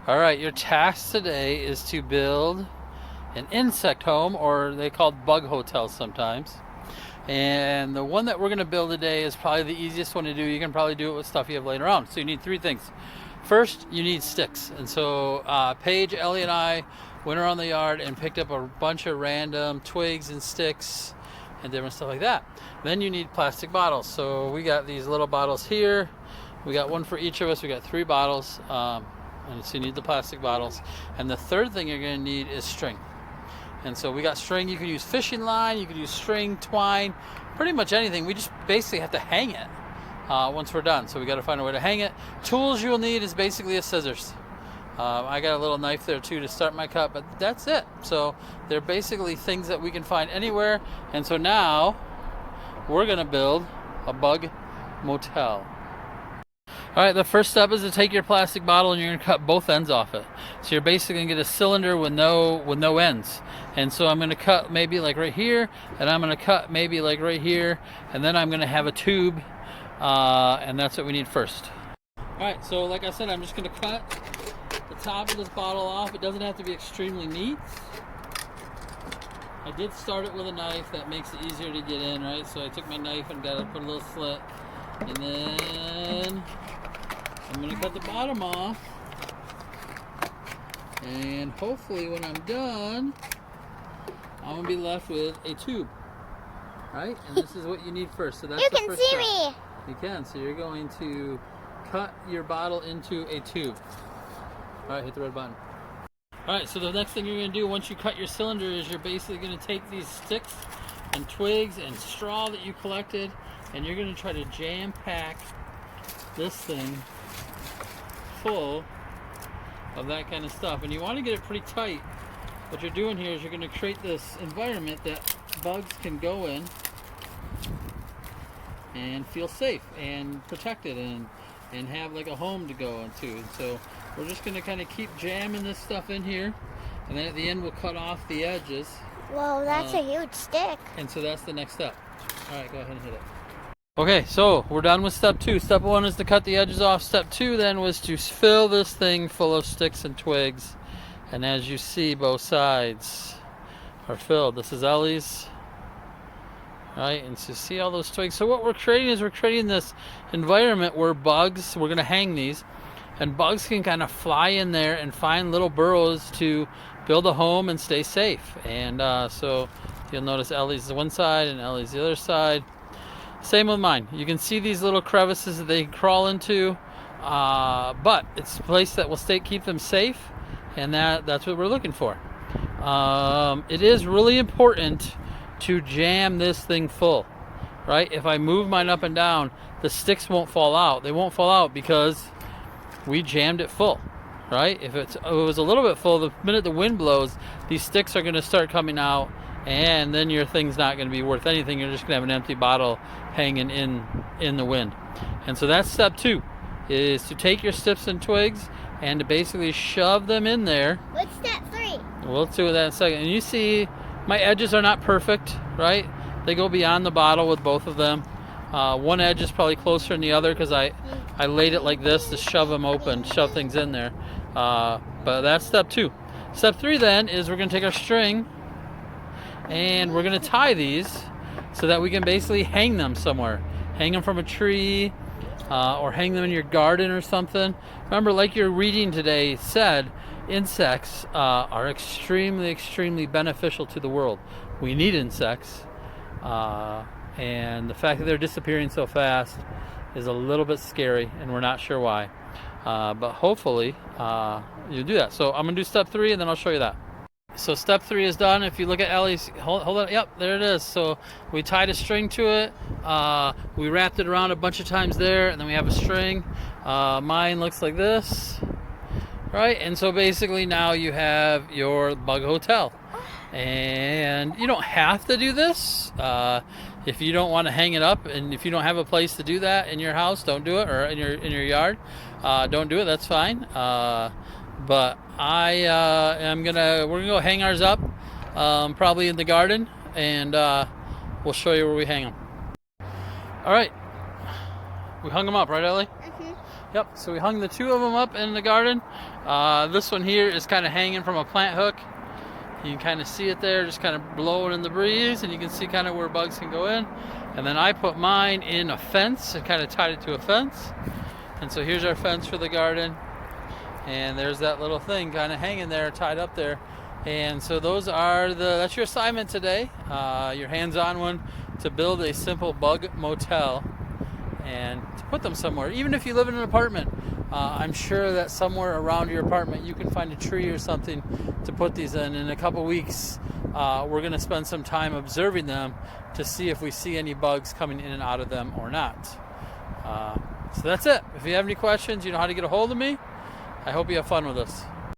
All right, your task today is to build an insect home, or they call it bug hotels sometimes. And the one that we're going to build today is probably the easiest one to do. You can probably do it with stuff you have laying around. So you need three things. First, you need sticks. And so Paige, Ellie, and I went around the yard and picked up a bunch of random twigs and sticks and different stuff like that. Then you need plastic bottles. So we got these little bottles here. We got one for each of us. We got 3 bottles. And so you need the plastic bottles. And the third thing you're going to need is string. And so we got string. You can use fishing line, you can use string, twine, pretty much anything. We just basically have to hang it once we're done. So we got to find a way to hang it. Tools you'll need is basically a scissors. I got a little knife there too to start my cut, but that's it. So they're basically things that we can find anywhere. And so now we're going to build a bug motel. All right, the first step is to take your plastic bottle and you're going to cut both ends off it. So you're basically going to get a cylinder with no ends. And so I'm going to cut maybe like right here, and I'm going to cut maybe like right here, and then I'm going to have a tube, and that's what we need first. All right, so like I said, I'm just going to cut the top of this bottle off. It doesn't have to be extremely neat. I did start it with a knife. That makes it easier to get in, right? So I took my knife and got to put a little slit, and then I'm going to cut the bottom off, and hopefully when I'm done, I'm going to be left with a tube, right? And this is what you need first. So that's you the can first see step. me. You can. So you're going to cut your bottle into a tube. All right, hit the red button. All right, so the next thing you're going to do once you cut your cylinder is you're basically going to take these sticks and twigs and straw that you collected, and you're going to try to jam pack this thing full of that kind of stuff. And you want to get it pretty tight. What you're doing here is you're going to create this environment that bugs can go in and feel safe and protected and have like a home to go into. And so we're just going to kind of keep jamming this stuff in here, and then at the end we'll cut off the edges. Whoa, that's a huge stick. And so that's the next step. All right, go ahead and hit it. Okay, so we're done with step 2. Step 1 is to cut the edges off. Step 2 then was to fill this thing full of sticks and twigs. And as you see, both sides are filled. This is Ellie's. Right, and so see all those twigs. So what we're creating is we're creating this environment where bugs, we're going to hang these, and bugs can kind of fly in there and find little burrows to build a home and stay safe. And so you'll notice Ellie's one side and Ellie's the other side. Same with mine. You can see these little crevices that they can crawl into, but it's a place that will keep them safe, and that's what we're looking for. It is really important to jam this thing full, right? If I move mine up and down, the sticks won't fall out. They won't fall out because we jammed it full, right? If it was a little bit full, the minute the wind blows, these sticks are going to start coming out, and then your thing's not going to be worth anything. You're just going to have an empty bottle hanging in the wind. And so that's step 2, is to take your sticks and twigs and to basically shove them in there. What's step 3? We'll do that in a second. And you see my edges are not perfect, right? They go beyond the bottle with both of them. One edge is probably closer than the other because I laid it like this to shove them open, shove things in there. But that's step 2. Step 3 then is we're going to take our string and we're going to tie these so that we can basically hang them somewhere. Hang them from a tree, or hang them in your garden or something. Remember, like your reading today said, insects are extremely, extremely beneficial to the world. We need insects, and the fact that they're disappearing so fast is a little bit scary, and we're not sure why. But hopefully you'll do that. So I'm going to do step 3, and then I'll show you that. So step 3 is done. If you look at Ellie's, hold on, yep, there it is. So we tied a string to it. We wrapped it around a bunch of times there, and then we have a string. Mine looks like this, right? And so basically now you have your bug hotel. And you don't have to do this. If you don't want to hang it up, and if you don't have a place to do that in your house, don't do it, or in your yard, don't do it. That's fine. But we're gonna go hang ours up, probably in the garden, and we'll show you where we hang them. All right, we hung them up, right, Ellie? Mm-hmm. Yep. So we hung the 2 of them up in the garden. This one here is kind of hanging from a plant hook. You can kind of see it there, just kind of blowing in the breeze, and you can see kind of where bugs can go in. And then I put mine in a fence and kind of tied it to a fence. And so here's our fence for the garden. And there's that little thing kind of hanging there, tied up there. And so that's your assignment today, your hands-on one, to build a simple bug motel and to put them somewhere. Even if you live in an apartment, I'm sure that somewhere around your apartment you can find a tree or something to put these in. In a couple weeks, we're going to spend some time observing them to see if we see any bugs coming in and out of them or not. So that's it. If you have any questions, you know how to get a hold of me. I hope you have fun with this.